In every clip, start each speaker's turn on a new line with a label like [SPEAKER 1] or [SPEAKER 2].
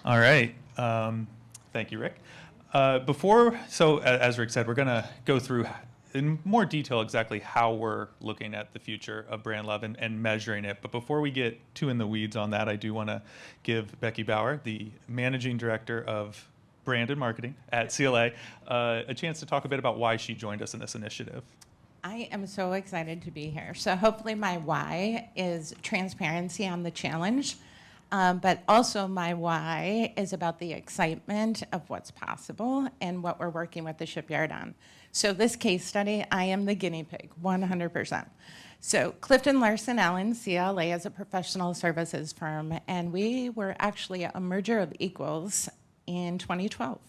[SPEAKER 1] All right. Thank you, Rick. As Rick said, we're going to go through in more detail exactly how we're looking at the future of brand love and measuring it. But before we get too in the weeds on that, I do want to give Becky Bauer, the Managing Director of Brand and Marketing at CLA, a chance to talk a bit about why she joined us in this initiative.
[SPEAKER 2] I am so excited to be here. So hopefully my why is transparency on the challenge, but also my why is about the excitement of what's possible and what we're working with the Shipyard on. So this case study, I am the guinea pig, 100%. So Clifton Larson Allen, CLA, is a professional services firm, and we were actually a merger of equals in 2012.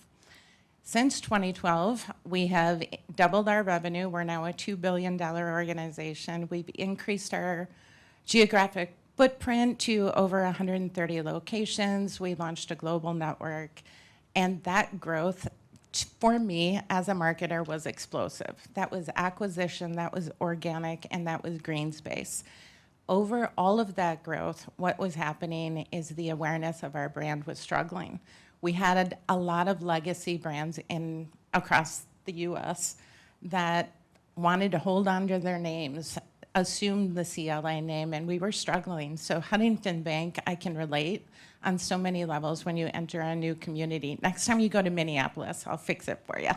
[SPEAKER 2] Since 2012, we have doubled our revenue. We're now a $2 billion organization. We've increased our geographic footprint to over 130 locations. We launched a global network, and that growth, for me as a marketer, was explosive. That was acquisition, that was organic, and that was green space. Over all of that growth, what was happening is the awareness of our brand was struggling. We had a lot of legacy brands across the U.S. that wanted to hold on to their names, assumed the CLA name, and we were struggling. So Huntington Bank, I can relate on so many levels when you enter a new community. Next time you go to Minneapolis, I'll fix it for you.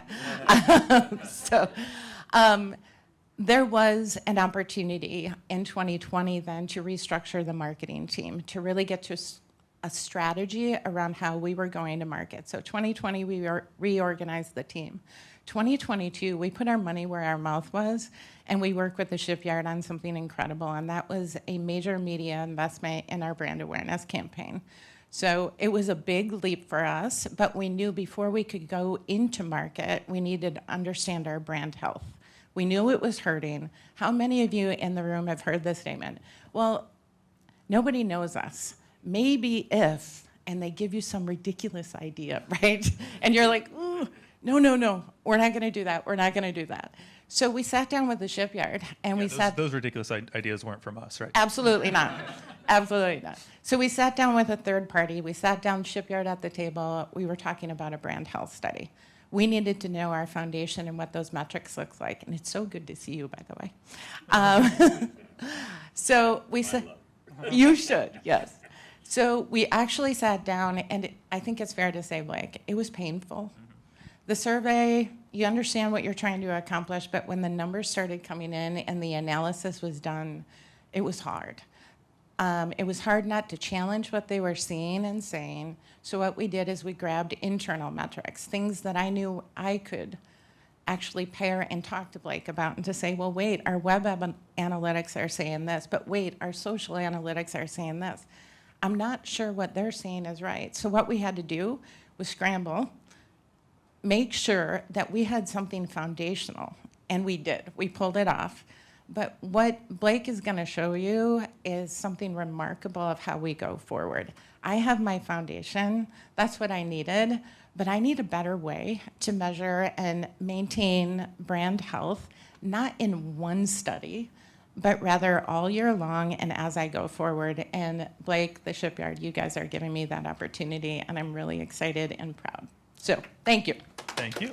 [SPEAKER 2] There was an opportunity in 2020 then to restructure the marketing team, to really get to a strategy around how we were going to market. So 2020, we reorganized the team. 2022, we put our money where our mouth was, and we worked with the Shipyard on something incredible, and that was a major media investment in our brand awareness campaign. So it was a big leap for us, but we knew before we could go into market, we needed to understand our brand health. We knew it was hurting. How many of you in the room have heard this statement? Well, nobody knows us. Maybe if, and they give you some ridiculous idea, right? And you're like, no, we're not going to do that. We're not going to do that. So we sat down with the Shipyard, and
[SPEAKER 1] those ridiculous ideas weren't from us, right?
[SPEAKER 2] Absolutely not. Absolutely not. So we sat down with a third party. We sat down Shipyard at the table. We were talking about a brand health study. We needed to know our foundation and what those metrics look like. And it's so good to see you, by the way. So we said, you should, yes. So we actually sat down, and I think it's fair to say, Blake, it was painful. The survey, you understand what you're trying to accomplish, but when the numbers started coming in and the analysis was done, it was hard. It was hard not to challenge what they were seeing and saying. So what we did is we grabbed internal metrics, things that I knew I could actually pair and talk to Blake about, and to say, well, wait, our web analytics are saying this, but wait, our social analytics are saying this. I'm not sure what they're saying is right. So what we had to do was scramble, make sure that we had something foundational, and we did. We pulled it off. But what Blake is going to show you is something remarkable of how we go forward. I have my foundation. That's what I needed. But I need a better way to measure and maintain brand health, not in one study, but rather all year long and as I go forward. And Blake, the Shipyard, you guys are giving me that opportunity, and I'm really excited and proud. So thank you.
[SPEAKER 1] Thank you.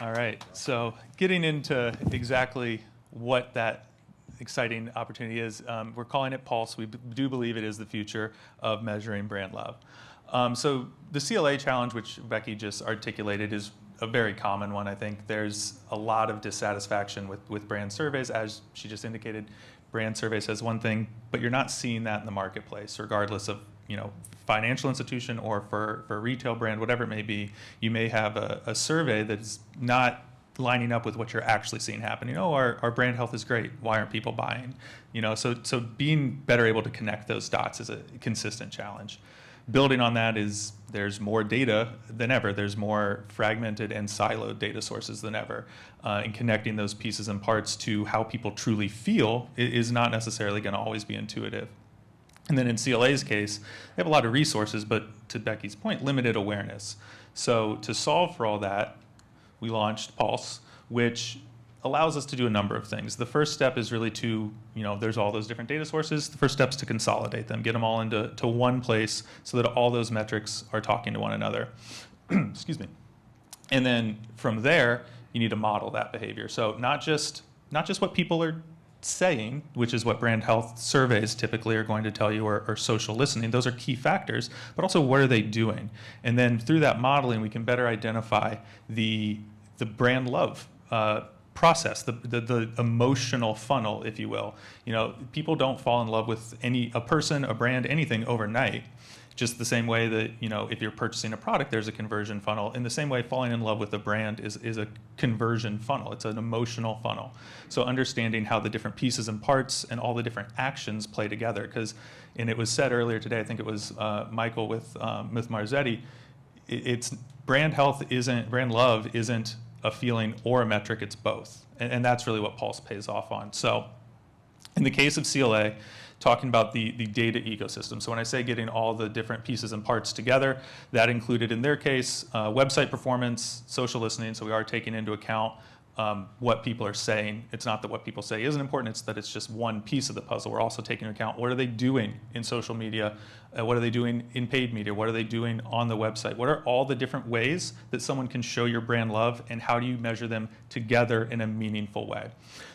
[SPEAKER 1] All right, so getting into exactly what that exciting opportunity is, we're calling it Pulse. We do believe it is the future of measuring brand love. So the CLA challenge, which Becky just articulated, is a very common one. I think there's a lot of dissatisfaction with brand surveys. As she just indicated, brand survey says one thing, but you're not seeing that in the marketplace, regardless of financial institution or for a retail brand, whatever it may be. You may have a survey that's not lining up with what you're actually seeing happening. Oh, our brand health is great. Why aren't people buying? So being better able to connect those dots is a consistent challenge. Building on that is there's more data than ever. There's more fragmented and siloed data sources than ever. And connecting those pieces and parts to how people truly feel is not necessarily going to always be intuitive. And then in CLA's case, they have a lot of resources, but to Becky's point, limited awareness. So to solve for all that, we launched Pulse, which allows us to do a number of things. The first step is really to, there's all those different data sources. The first step is to consolidate them, get them all into one place so that all those metrics are talking to one another. Excuse me. And then from there, you need to model that behavior. So not just what people are saying, which is what brand health surveys typically are going to tell you, or social listening. Those are key factors, but also what are they doing? And then through that modeling, we can better identify the brand love process, the emotional funnel, if you will. People don't fall in love with a person, a brand, anything overnight. Just the same way that, if you're purchasing a product, there's a conversion funnel. In the same way, falling in love with a brand is a conversion funnel. It's an emotional funnel. So understanding how the different pieces and parts and all the different actions play together. And it was said earlier today, I think it was Michael with Marzetti, brand love isn't a feeling or a metric, it's both. And that's really what Pulse pays off on. So in the case of CLA, talking about the data ecosystem. So when I say getting all the different pieces and parts together, that included in their case, website performance, social listening. So we are taking into account what people are saying. It's not that what people say isn't important, it's that it's just one piece of the puzzle. We're also taking into account what are they doing in social media, what are they doing in paid media, what are they doing on the website, what are all the different ways that someone can show your brand love, and how do you measure them together in a meaningful way.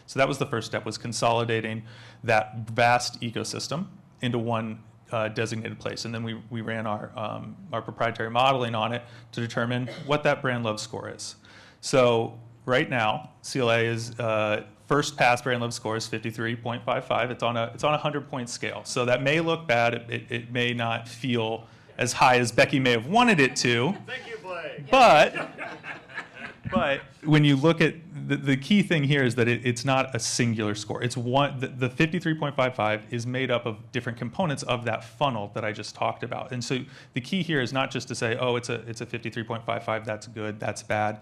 [SPEAKER 1] So that was the first step, was consolidating that vast ecosystem into one designated place. And then we ran our proprietary modeling on it to determine what that brand love score is. So right now, CLA is first pass brand love score is 53.55. It's on a 100-point scale. So that may look bad. It may not feel as high as Becky may have wanted it to.
[SPEAKER 3] Thank you, Blake.
[SPEAKER 1] But when you look at the key thing here is that it's not a singular score. It's one. The 53.55 is made up of different components of that funnel that I just talked about. And so the key here is not just to say, oh, it's a 53.55. That's good. That's bad.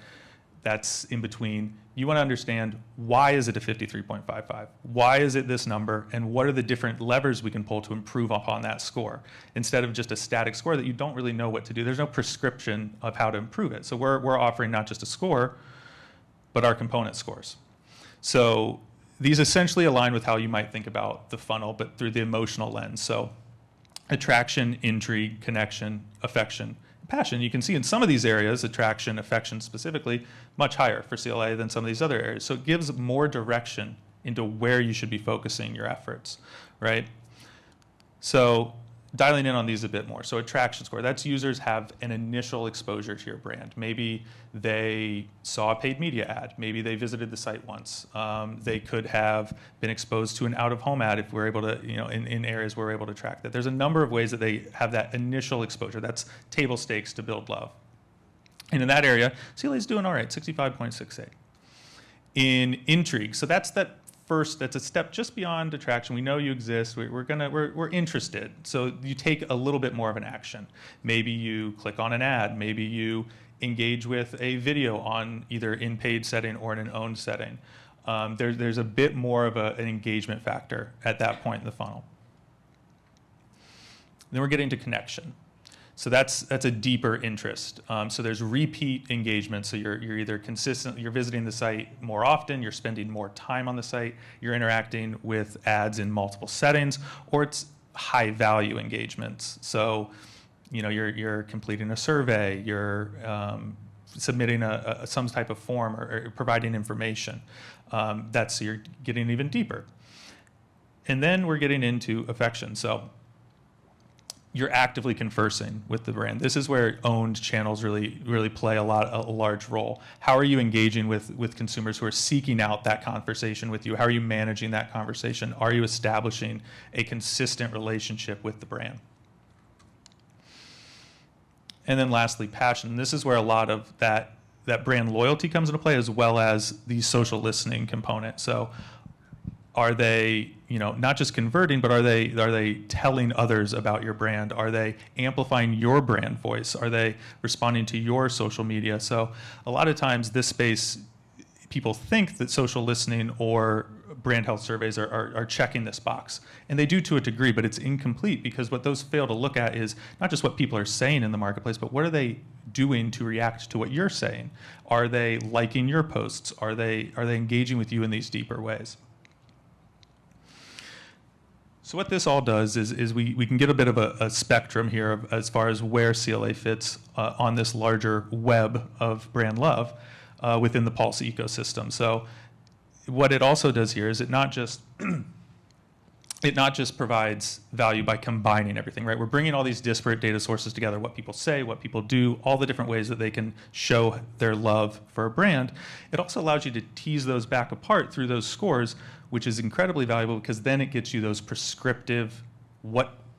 [SPEAKER 1] That's in between. You want to understand, why is it a 53.55? Why is it this number? And what are the different levers we can pull to improve upon that score? Instead of just a static score that you don't really know what to do. There's no prescription of how to improve it. So we're offering not just a score, but our component scores. So these essentially align with how you might think about the funnel, but through the emotional lens. So attraction, intrigue, connection, affection, passion. You can see in some of these areas, attraction, affection specifically, much higher for CLA than some of these other areas. So it gives more direction into where you should be focusing your efforts, right? So dialing in on these a bit more. So attraction score, that's users have an initial exposure to your brand. Maybe they saw a paid media ad. Maybe they visited the site once. They could have been exposed to an out-of-home ad if we're able to, in areas where we're able to track that. There's a number of ways that they have that initial exposure. That's table stakes to build love. And in that area, CLA is doing all right, 65.68. In intrigue, so that's a step just beyond attraction. We know you exist. We're interested. So you take a little bit more of an action. Maybe you click on an ad. Maybe you engage with a video on either in paid setting or in an owned setting. There's a bit more of an engagement factor at that point in the funnel. Then we're getting to connection. So that's a deeper interest. So there's repeat engagement. So you're either you're visiting the site more often, you're spending more time on the site, you're interacting with ads in multiple settings, or it's high value engagements. So you're completing a survey, you're submitting some type of form or providing information. So you're getting even deeper. And then we're getting into affection. So you're actively conversing with the brand. This is where owned channels really play a large role. How are you engaging with consumers who are seeking out that conversation with you? How are you managing that conversation? Are you establishing a consistent relationship with the brand? And then lastly, passion. This is where a lot of that brand loyalty comes into play, as well as the social listening component. So are they, not just converting, but are they telling others about your brand? Are they amplifying your brand voice? Are they responding to your social media? So a lot of times this space, people think that social listening or brand health surveys are checking this box. And they do to a degree, but it's incomplete, because what those fail to look at is not just what people are saying in the marketplace, but what are they doing to react to what you're saying? Are they liking your posts? Are they engaging with you in these deeper ways? So what this all does is we can get a bit of a spectrum here as far as where CLA fits on this larger web of brand love within the Pulse ecosystem. So what it also does here is it not just provides value by combining everything, right? We're bringing all these disparate data sources together, what people say, what people do, all the different ways that they can show their love for a brand. It also allows you to tease those back apart through those scores, which is incredibly valuable because then it gets you those prescriptive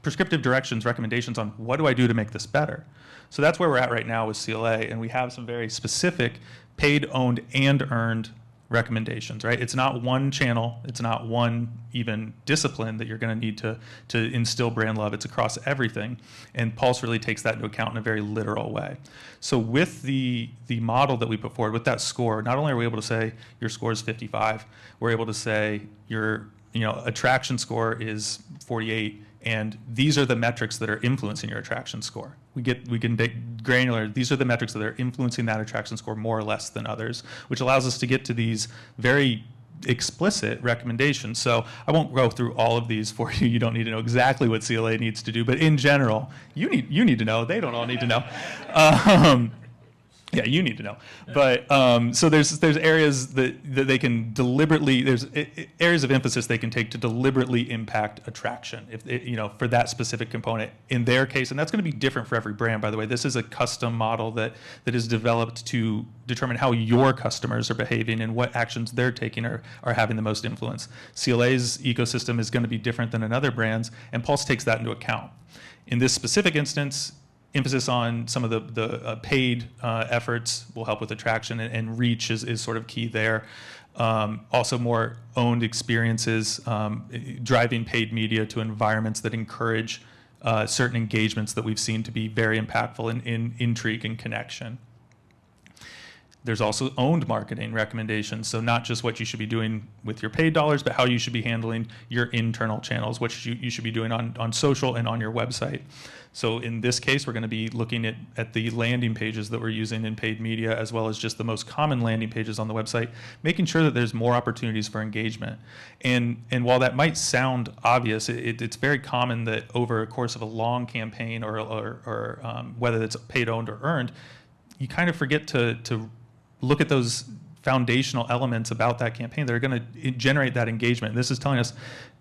[SPEAKER 1] directions, recommendations on what do I do to make this better. So that's where we're at right now with CLA, and we have some very specific paid, owned, and earned recommendations, right? It's not one channel, it's not one even discipline that you're going to need to instill brand love. It's across everything, and Pulse really takes that into account in a very literal way. So with the model that we put forward, with that score, not only are we able to say your score is 55, we're able to say your attraction score is 48, and these are the metrics that are influencing your attraction score. We can get granular. These are the metrics that are influencing that attraction score more or less than others, which allows us to get to these very explicit recommendations. So I won't go through all of these for you. You don't need to know exactly what CLA needs to do, but in general, you need to know. They don't all need to know. Yeah, you need to know. But so there's areas that they can deliberately, there's areas of emphasis they can take to deliberately impact attraction, for that specific component in their case. And that's going to be different for every brand, by the way. This is a custom model that is developed to determine how your customers are behaving and what actions they're taking are having the most influence. CLA's ecosystem is going to be different than another brand's, and Pulse takes that into account. In this specific instance, emphasis on some of the paid efforts will help with attraction, and reach is sort of key there. Also more owned experiences, driving paid media to environments that encourage certain engagements that we've seen to be very impactful in intrigue and connection. There's also owned marketing recommendations, so not just what you should be doing with your paid dollars, but how you should be handling your internal channels, what you should be doing on social and on your website. So in this case, we're going to be looking at the landing pages that we're using in paid media, as well as just the most common landing pages on the website, making sure that there's more opportunities for engagement. And while that might sound obvious, it's very common that over a course of a long campaign or whether it's paid, owned, or earned, you kind of forget to look at those foundational elements about that campaign that are going to generate that engagement. This is telling us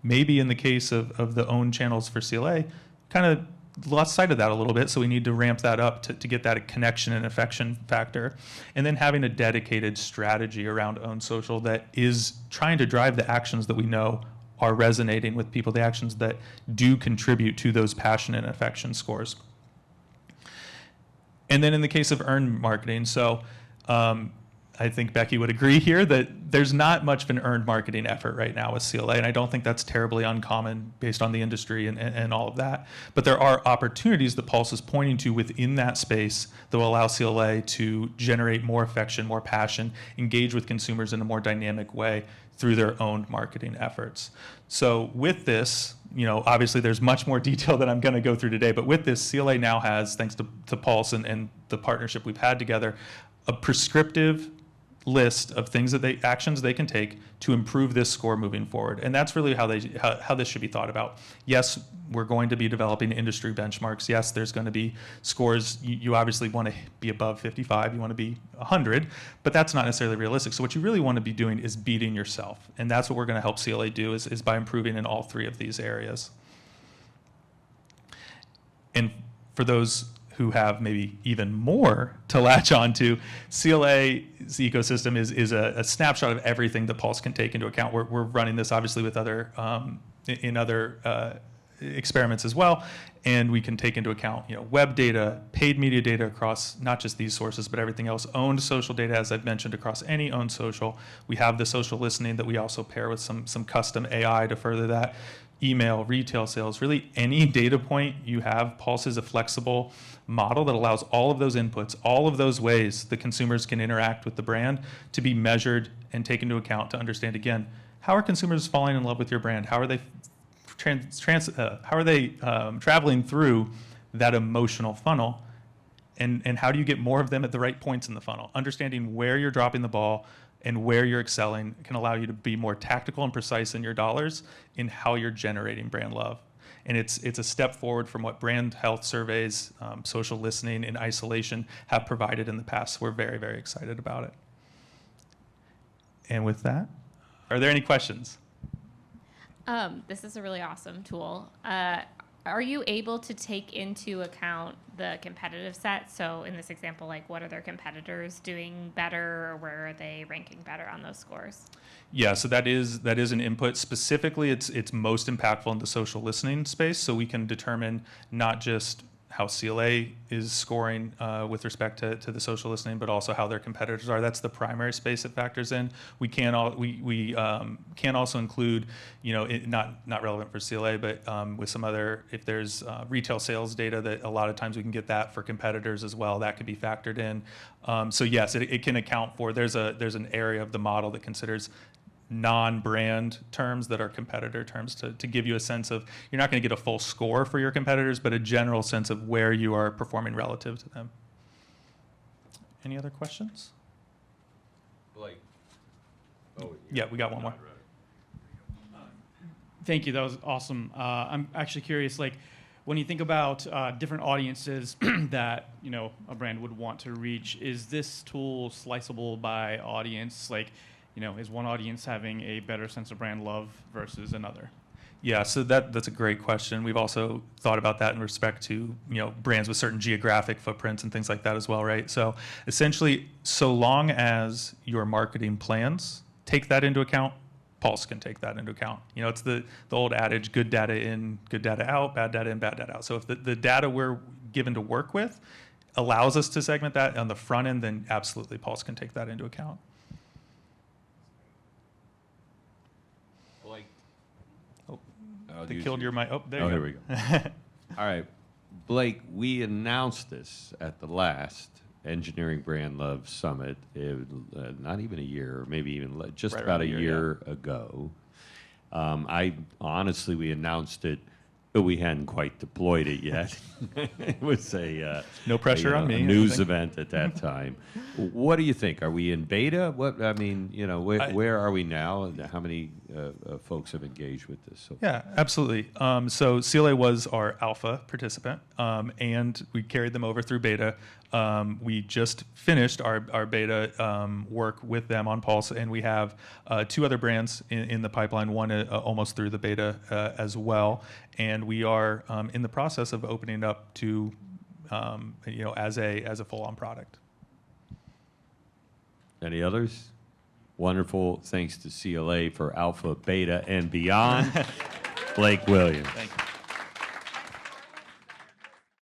[SPEAKER 1] maybe in the case of the owned channels for CLA, kind of lost sight of that a little bit, so we need to ramp that up to get that connection and affection factor. And then having a dedicated strategy around owned social that is trying to drive the actions that we know are resonating with people, the actions that do contribute to those passion and affection scores. And then in the case of earned marketing, so I think Becky would agree here that there's not much of an earned marketing effort right now with CLA, and I don't think that's terribly uncommon based on the industry and all of that. But there are opportunities that Pulse is pointing to within that space that will allow CLA to generate more affection, more passion, engage with consumers in a more dynamic way through their own marketing efforts. So with this, obviously there's much more detail that I'm going to go through today, but with this, CLA now has, thanks to Pulse and the partnership we've had together, a prescriptive list of actions they can take to improve this score moving forward. And that's really how this should be thought about. Yes, we're going to be developing industry benchmarks. Yes, there's going to be scores. You obviously want to be above 55, you want to be 100, but that's not necessarily realistic. So what you really want to be doing is beating yourself. And that's what we're going to help CLA do is by improving in all three of these areas. And for those who have maybe even more to latch onto, CLA's ecosystem is a snapshot of everything that Pulse can take into account. We're running this obviously with other experiments as well, and we can take into account web data, paid media data across not just these sources but everything else, owned social data, as I've mentioned, across any owned social. We have the social listening that we also pair with some custom AI to further that. Email, retail sales, really any data point you have. Pulse is a flexible model that allows all of those inputs, all of those ways the consumers can interact with the brand to be measured and taken into account to understand, again, how are consumers falling in love with your brand? How are they traveling through that emotional funnel? And how do you get more of them at the right points in the funnel? Understanding where you're dropping the ball and where you're excelling can allow you to be more tactical and precise in your dollars in how you're generating brand love. And it's a step forward from what brand health surveys, social listening in isolation have provided in the past. We're very, very excited about it. And with that, are there any questions?
[SPEAKER 3] This is a really awesome tool. Are you able to take into account the competitive set? So in this example, like what are their competitors doing better, or where are they ranking better on those scores?
[SPEAKER 1] Yeah, so that is an input. Specifically, it's most impactful in the social listening space, so we can determine not just how CLA is scoring with respect to the social listening, but also how their competitors are. That's the primary space it factors in. We can also include, not relevant for CLA, but with some other, if there's retail sales data, that a lot of times we can get that for competitors as well. That could be factored in. So yes, it can account for. There's an area of the model that considers non-brand terms that are competitor terms to give you a sense of, you're not going to get a full score for your competitors, but a general sense of where you are performing relative to them. Any other questions?
[SPEAKER 4] Blake. Oh,
[SPEAKER 1] yeah, we got one more.
[SPEAKER 5] Thank you. That was awesome. I'm actually curious, like, when you think about different audiences that a brand would want to reach, is this tool sliceable by audience? Like, is one audience having a better sense of brand love versus another?
[SPEAKER 1] Yeah, so that's a great question. We've also thought about that in respect to brands with certain geographic footprints and things like that as well, right? So essentially, so long as your marketing plans take that into account, Pulse can take that into account. It's the old adage: good data in, good data out; bad data in, bad data out. So if the data we're given to work with allows us to segment that on the front end, then absolutely Pulse can take that into account. They killed your mic. Oh, there you go.
[SPEAKER 4] There we go. All right. Blake, we announced this at the last Engineering Brand Love Summit, not even a year, maybe even just
[SPEAKER 1] right
[SPEAKER 4] about a
[SPEAKER 1] yeah.
[SPEAKER 4] year ago. We announced it, but we hadn't quite deployed it yet. It was a
[SPEAKER 1] no pressure on me.
[SPEAKER 4] A news event at that time. What do you think? Are we in beta? Where are we now? How many folks have engaged with this? So
[SPEAKER 1] yeah, absolutely. So CLA was our alpha participant, and we carried them over through beta. We just finished our beta work with them on Pulse, and we have 2 other brands in the pipeline, one almost through the beta as well. And we are in the process of opening up to, as a full-on product.
[SPEAKER 4] Any others? Wonderful. Thanks to CLA for alpha, beta, and beyond. Blake Williams.
[SPEAKER 1] Thank you.